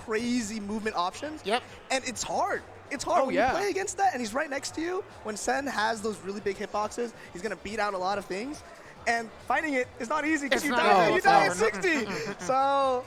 crazy movement options. Yep. And it's hard. It's hard when yeah. you play against that, and he's right next to you. When Sen has those really big hitboxes, he's going to beat out a lot of things. And fighting it is not easy because you die at 60. So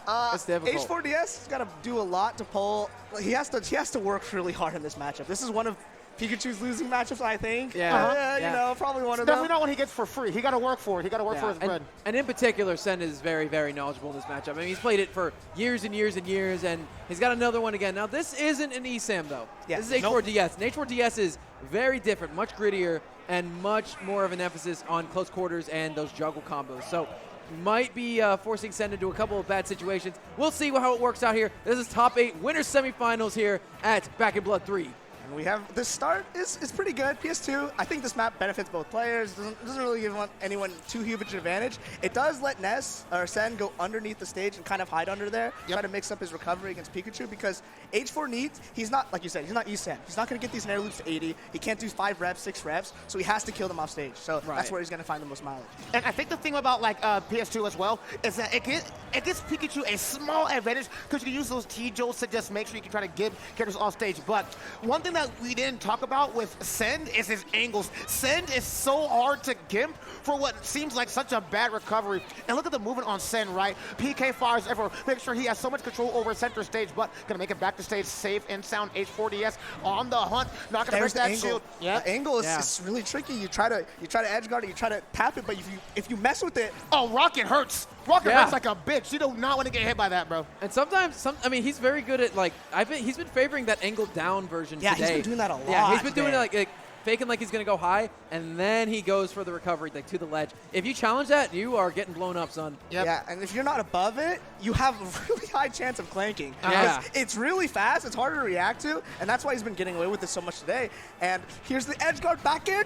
H4DS has got to do a lot to pull. He has to work really hard in this matchup. This is one of Pikachu's losing matchups, I think. Yeah. You know, probably one of them. Definitely not one he gets for free. He got to work for it. He got to work for his bread. And in particular, Sen is very, very knowledgeable in this matchup. I mean, he's played it for years and years and years, and he's got another one again. Now, this isn't an ESAM, though. Yeah. This is H4DS. And H4DS is very different, much grittier, and much more of an emphasis on close quarters and those juggle combos. So might be forcing Sen into a couple of bad situations. We'll see how it works out here. This is top 8 winners semifinals here at Back in Blood 3. And we have the start is pretty good. PS2, I think this map benefits both players. Doesn't really give anyone too huge an advantage. It does let Ness or Sen go underneath the stage and kind of hide under there, try to mix up his recovery against Pikachu because H4 needs, he's not, like you said, he's not ESAM. He's not going to get these nair loops to 80. He can't do 5 reps, 6 reps, so he has to kill them off stage. So that's where he's going to find the most mileage. And I think the thing about like PS2 as well is that it gives Pikachu a small advantage because you can use those T-Jolts to just make sure you can try to get characters off stage. But one thing that we didn't talk about with Sen is his angles. Sen is so hard to gimp for what seems like such a bad recovery. And look at the movement on Sen, right? PK fires everywhere. Make sure he has so much control over center stage, but gonna make it back to stage safe and sound. H4DS on the hunt, not gonna break that shield. Yeah, the angle is really tricky. You try to edge guard it, you try to tap it, but if you mess with it, Rocket hurts. Rocket hurts like a bitch. You do not want to get hit by that, bro. And sometimes, I mean, he's very good at, like, he's been favoring that angled down version today. Yeah, he's been doing that a lot. Yeah, he's been doing it like faking like he's going to go high, and then he goes for the recovery, like, to the ledge. If you challenge that, you are getting blown up, son. Yeah, and if you're not above it, you have a really high chance of clanking. Yeah. It's really fast, it's harder to react to, and that's why he's been getting away with this so much today. And here's the edge guard back air.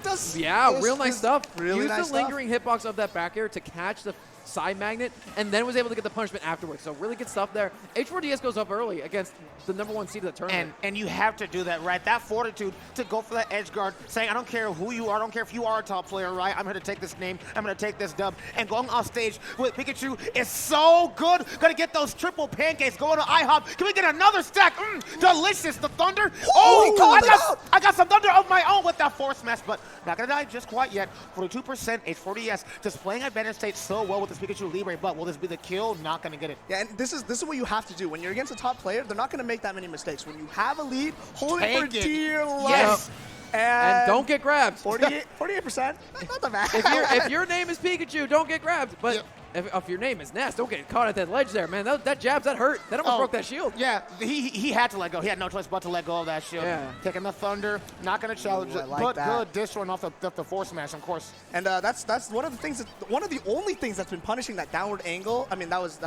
Real nice stuff. Really nice Used the lingering hitbox of that back air to catch the side magnet, and then was able to get the punishment afterwards. So really good stuff there. H4DS goes up early against the #1 seed of the tournament. And you have to do that, right? That fortitude to go for that edge guard, saying, I don't care who you are, I don't care if you are a top player, right? I'm here to take this name, I'm going to take this dub. And going off stage with Pikachu is so good. Going to get those triple pancakes, going to IHOP. Can we get another stack? Delicious. The thunder. I got some thunder of my own with that force smash, but not going to die just quite yet. 42% H4DS, just playing advantage state so well with this Pikachu Libre, but will this be the kill? Not going to get it. Yeah, and this is what you have to do. When you're against a top player, they're not going to make that many mistakes. When you have a lead, hold it for dear life. Yes. And don't get grabbed. 48%, not that bad. If your name is Pikachu, don't get grabbed. But if your name is Ness, don't get caught at that ledge there, man. That jabs, that hurt. That almost broke that shield. Yeah, he had to let go. He had no choice but to let go of that shield. Yeah. Taking the thunder, not going to challenge it, like but that. good destroying off the force smash, of course. And that's one of the things one of the only things that's been punishing that downward angle. I mean, that was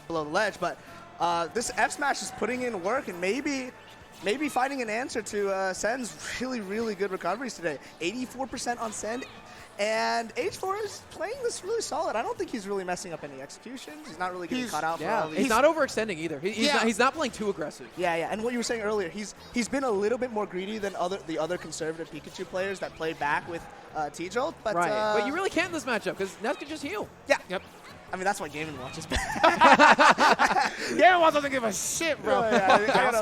below the ledge, but this F smash is putting in work, and maybe finding an answer to Sen's really good recoveries today. 84% on Sen. And H4 is playing this really solid. I don't think he's really messing up any executions. He's not really getting caught out for all these. He's not overextending either. He's not playing too aggressive. Yeah. And what you were saying earlier, he's been a little bit more greedy than the other conservative Pikachu players that played back with T-Jolt. But but you really can't in this matchup because Ness can just heal. Yeah. Yep. I mean, that's why Game & Watch is bad. Game & Watch doesn't give a shit, bro. That's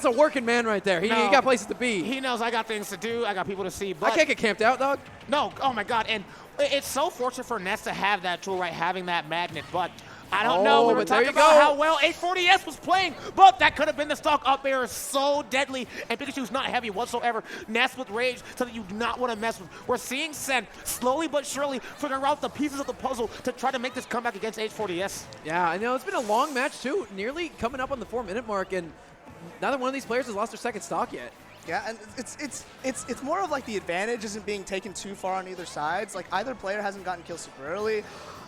a working man right there. He got places to be. He knows I got things to do. I got people to see. But I can't get camped out, dog. No. Oh, my God. And it's so fortunate for Ness to have that tool, right, having that magnet. But I don't know. We were talking about how well H4DS was playing, but that could have been the stock up air. So deadly, and Pikachu's not heavy whatsoever. Ness with rage, something you do not want to mess with. We're seeing Sen slowly but surely figuring out the pieces of the puzzle to try to make this comeback against H4DS. Yeah, I know. It's been a long match, too. Nearly coming up on the 4-minute mark, and neither one of these players has lost their second stock yet. Yeah, and it's more of like the advantage isn't being taken too far on either sides. Like either player hasn't gotten kills super early.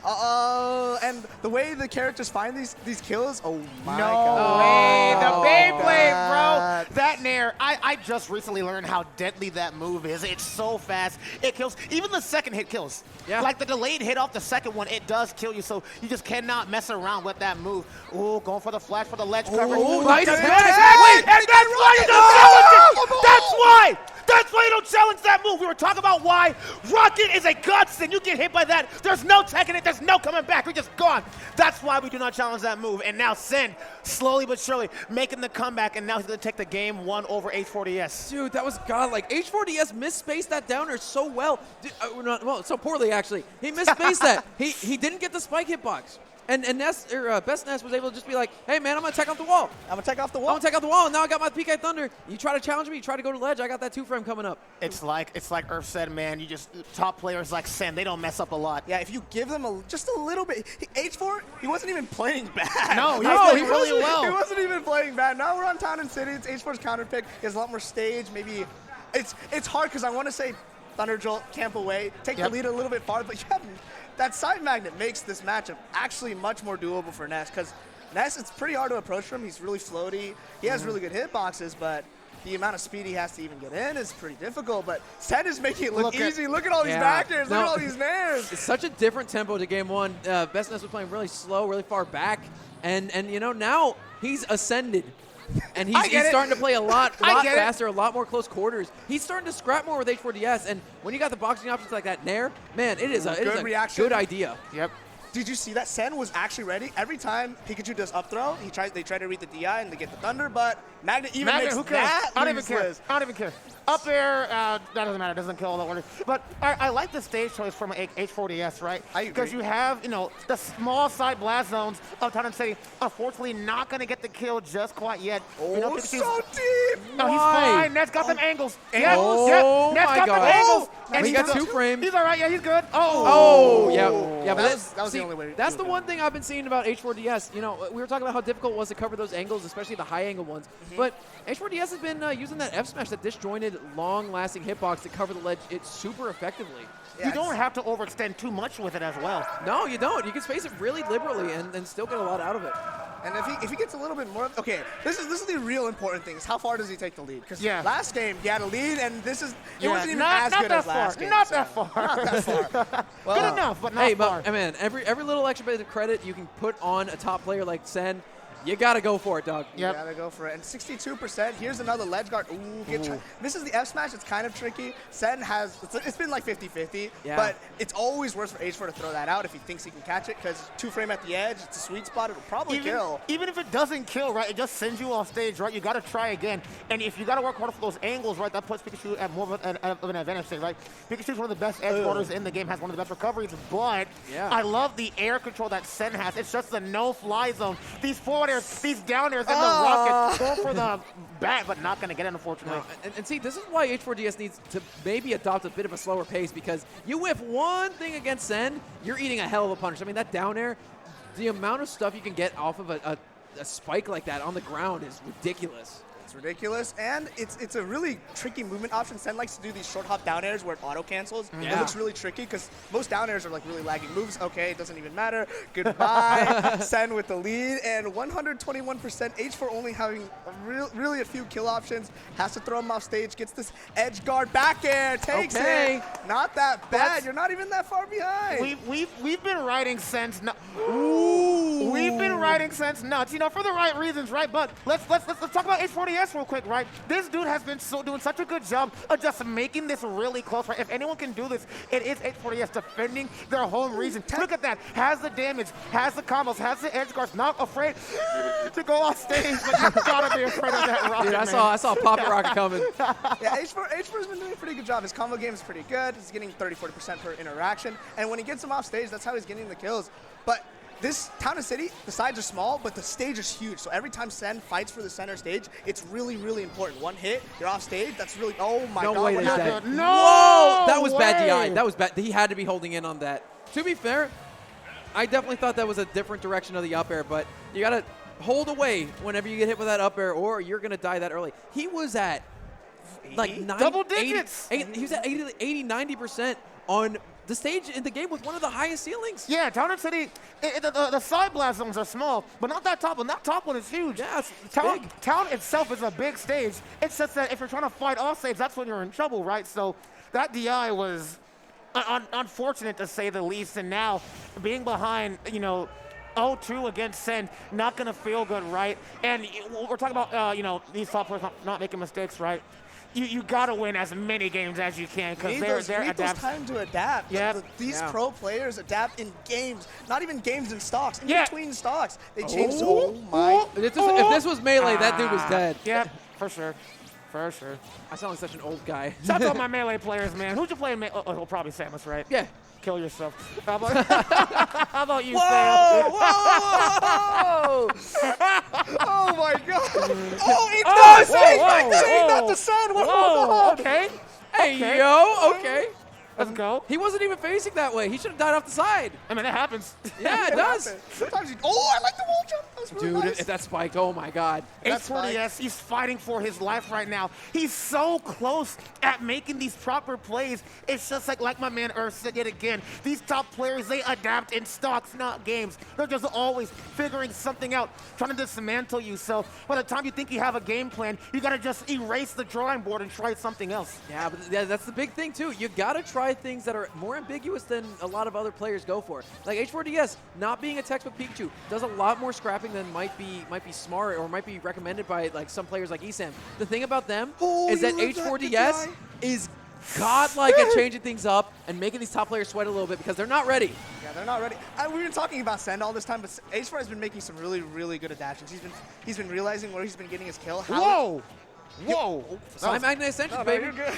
And the way the characters find these kills, oh my god. Way, the Beyblade, bro. That nair, I just recently learned how deadly that move is. It's so fast. It kills. Even the second hit kills. Yeah. Like the delayed hit off the second one, it does kill you. So you just cannot mess around with that move. Ooh, going for the flash for the ledge cover. Nice. Wait, and that's why you don't challenge it. That's why you don't challenge that move. We were talking about why Rocket is a godsend. You get hit by that, there's no taking it, there's no coming back. We're just gone. That's why we do not challenge that move. And now Sen, slowly but surely, making the comeback, and now he's going to take the game 1 over H4DS. Dude, that was godlike. H4DS misspaced that downer so well. Well, so poorly, actually. He misspaced that. He didn't get the spike hitbox. And Ness, Best Ness was able to just be like, hey, man, I'm going to take off the wall. I'm going to take off the wall. I'm going to take off the wall, and now I got my PK Thunder. You try to challenge me, you try to go to ledge, I got that 2-frame coming up. It's like Earth said, man, you just, top players like Sen, they don't mess up a lot. Yeah, if you give them just a little bit. H4, he wasn't even playing bad. No, he was playing really well. He wasn't even playing bad. Now we're on Town and City. It's H4's counter pick. He has a lot more stage. Maybe it's hard because I want to say Thunder Jolt, camp away, take the lead a little bit farther, but you have that side magnet makes this matchup actually much more doable for Ness, because Ness, it's pretty hard to approach from. He's really floaty. He has really good hitboxes, but the amount of speed he has to even get in is pretty difficult. But Sen is making it look easy. Look at all these back airs. Look at all these nairs. It's such a different tempo to game one. Best Ness was playing really slow, really far back, and you know, now he's ascended. And he's starting to play a lot faster, a lot more close quarters. He's starting to scrap more with H4DS, and when you got the boxing options like that Nair, man, it is a good idea. Yep. Did you see that? Sen was actually ready. Every time Pikachu does up throw, they try to read the DI and they get the Thunder, but Magnet makes who cares? that I don't even care. Up air, that doesn't matter. It doesn't kill all that water. But I like the stage choice from H4DS, right? Because you have, the small side blast zones of Town and City. Unfortunately, not going to get the kill just quite yet. Oh, so deep. No, he's fine. Ness got them angles. Yeah, oh Ness got them angles. And he got 2 frames. He's all right. Yeah, he's good. Yeah, but that was the only way. That's the one thing I've been seeing about H4DS. You know, we were talking about how difficult it was to cover those angles, especially the high angle ones. But H4DS has been using that F smash, that disjointed, long-lasting hitbox to cover the ledge super effectively. You don't have to overextend too much with it as well. No, you don't. You can space it really liberally and still get a lot out of it. And if he gets a little bit more, okay, this is the real important thing. Is how far does he take the lead? Because last game he had a lead, and it wasn't even as good as last game. Not that far. Not that far. Well, good enough, but not far. But man, every little extra bit of credit you can put on a top player like Sen, you gotta go for it, dog. You gotta go for it. And 62%. Here's another ledge guard. This is the F smash. It's kind of tricky. Sen has, it's been like 50-50, but it's always worse for H4 to throw that out if he thinks he can catch it, because 2-frame at the edge, it's a sweet spot. It'll probably kill. Even if it doesn't kill, right, it just sends you off stage, right? You gotta try again. And if you gotta work harder for those angles, right, that puts Pikachu at more of an advantage stage, right? Pikachu's one of the best edge guarders in the game, has one of the best recoveries, but I love the air control that Sen has. It's just the no-fly zone. These forward airs, these down airs, and the rockets go for the bat, but not going to get it, unfortunately. And see, this is why H4DS needs to maybe adopt a bit of a slower pace, because you whiff one thing against Sen, you're eating a hell of a punish. I mean, that down air, the amount of stuff you can get off of a spike like that on the ground is ridiculous. It's ridiculous, and it's a really tricky movement option. Sen likes to do these short hop down airs where it auto cancels. It looks really tricky because most down airs are like really lagging moves. Okay, it doesn't even matter. Goodbye. Sen with the lead, and 121%. H4 only having really a few kill options. Has to throw him off stage. Gets this edge guard back air. Takes it. Not that bad. You're not even that far behind. We've been riding Sen's nuts. We've been riding Sen's nuts. For the right reasons, right? But let's talk about H4DS real quick, right? This dude has been doing such a good job of just making this really close, right? If anyone can do this, it is H4DS defending their home region. Look at that. Has the damage, has the combos, has the edge guards, not afraid to go off stage, but you gotta be afraid of that rocket. Dude, I saw Papa Rocket coming. H4's been doing a pretty good job. His combo game is pretty good. He's getting 30-40% per interaction, and when he gets him off stage, that's how he's getting the kills. But this Town and City, the sides are small, but the stage is huge. So every time Sen fights for the center stage, it's really, really important. One hit, you're off stage. That's really, oh my God. No way that's dead. No Whoa! That was way. bad DI. That was bad. He had to be holding in on that. To be fair, I definitely thought that was a different direction of the up air, but you got to hold away whenever you get hit with that up air, or you're going to die that early. He was at like double digits. He was at 80, 90% on the stage in the game with one of the highest ceilings. Yeah, Town and City, the side blast zones are small, but not that top one. That top one is huge. Yeah, it's Town, big. Town itself is a big stage. It's just that if you're trying to fight off stage, that's when you're in trouble, right? So that DI was unfortunate to say the least, and now being behind, 0-2 against Sen, not going to feel good, right? And we're talking about, these top players not making mistakes, right? you got to win as many games as you can because they're you need those adapting. time to adapt. Yep. These pro players adapt in games, not even games in stocks, in Yeah. between stocks. They change. Oh my! If this was Melee, that dude was dead. Yep, for sure. For sure. I sound like such an old guy. Shout out to my Melee players, man. Who'd you play in Melee? Oh, probably Samus, right? Yeah. Kill yourself. How about, how about you, Sam? Whoa! Oh my God! Oh, it's Oh, not the sun. What Whoa, was okay. Hey, Okay. yo, okay. Let's go. He wasn't even facing that way. He should have died off the side. I mean, that happens. Yeah, it does. Sometimes I like the wall jump. That was really Dude, nice. if that spiked, oh my God. H4DS, he's fighting for his life right now. He's so close at making these proper plays. It's just like my man Earth said yet again. These top players, they adapt in stocks, not games. They're just always figuring something out, trying to dismantle you. So by the time you think you have a game plan, you got to just erase the drawing board and try something else. Yeah, but that's the big thing too. You gotta try things that are more ambiguous than a lot of other players go for. Like H4DS, not being a textbook Pikachu, does a lot more scrapping than might be smart or might be recommended by like some players like ESAM. The thing about them is that H4DS is godlike at changing things up and making these top players sweat a little bit because they're not ready. Yeah, they're not ready. We've been talking about Send all this time, but H4 has been making some really, really good adaptations. He's been realizing where he's been getting his kill. Whoa! Whoa! Side Magnet Ascension, No, baby. you're good.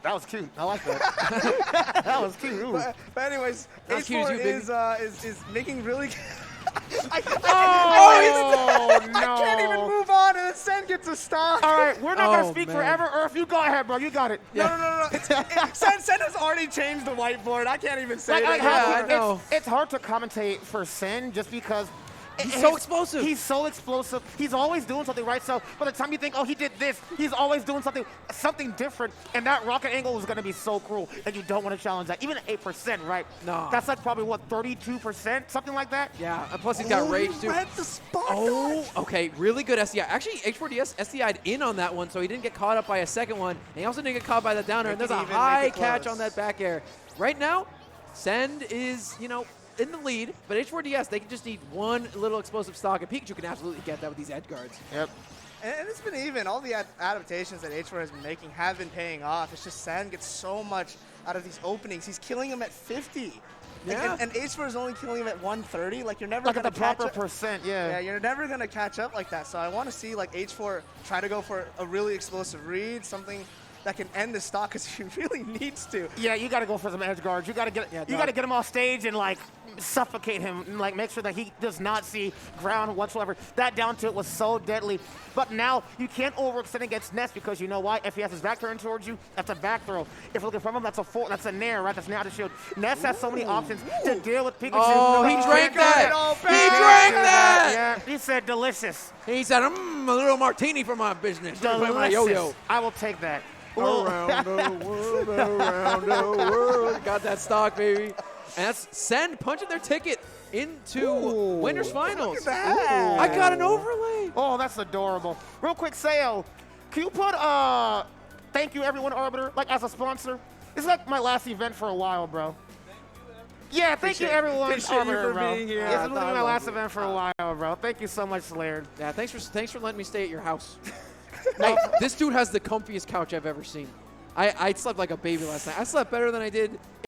That was cute. I like that. That was cute. Ooh. But anyways, Not as cute as H4 you, is making really. I no. can't even move on, and then Sen gets a stop. All right, we're not going to Oh, speak man. forever, Earth. You go ahead, bro. You got it. No. Sen has already changed the whiteboard. I can't even say Like, it. I know. It's hard to commentate for Sen just because He's so explosive. He's so explosive. He's always doing something right. So by the time you think, oh, he did this, he's always doing something different. And that rocket angle is going to be so cruel, and you don't want to challenge that. Even at 8%, right? No. That's like probably, what, 32%? Something like that? Yeah, and plus he's got rage he too. read the spot Oh, dodge. okay, really good SDI. Actually, H4DS SDI'd in on that one, so he didn't get caught up by a second one. And he also didn't get caught by that downer, and there's a Make it high even, make it catch close. on that back air. Right now, Send is, in the lead, but H4DS, they can just need one little explosive stock, and Pikachu can absolutely get that with these edge guards. Yep. And it's been even. All the adaptations that H4 has been making have been paying off. It's just Sen gets so much out of these openings. He's killing him at 50. Yeah. And H4 is only killing him at 130. Like, you're never Like going at to the catch proper up. percent, Yeah, you're never going to catch up like that. So I want to see, like, H4 try to go for a really explosive read, something that can end the stock because he really needs to. Yeah, you got to go for some edge guards. You got to get him off stage and like suffocate him and like make sure that he does not see ground whatsoever. That down tilt was so deadly. But now you can't overextend against Ness because you know why? If he has his back turned towards you, that's a back throw. If you're looking from him, that's a nair, right? That's nair to shield. Ness has so many options to deal with Pikachu. Oh, he drank that! He drank that! Yeah, he said delicious. He said, a little martini for my business. Play my yo-yo. Delicious. I will take that. Around the world, around the world. Got that stock, baby. And that's Send punching their ticket into Winners Finals. Look at that. I got an overlay. Oh, that's adorable. Real quick, Sayo, can you put thank you everyone Arbiter like as a sponsor? It's like my last event for a while, bro. Yeah, thank you everyone appreciate you Arbiter, for bro. being here. It's Yeah, literally I my love last you. event for a while, bro. Thank you so much, Slayer. Yeah, thanks for letting me stay at your house. Hey, this dude has the comfiest couch I've ever seen. I slept like a baby last night. I slept better than I did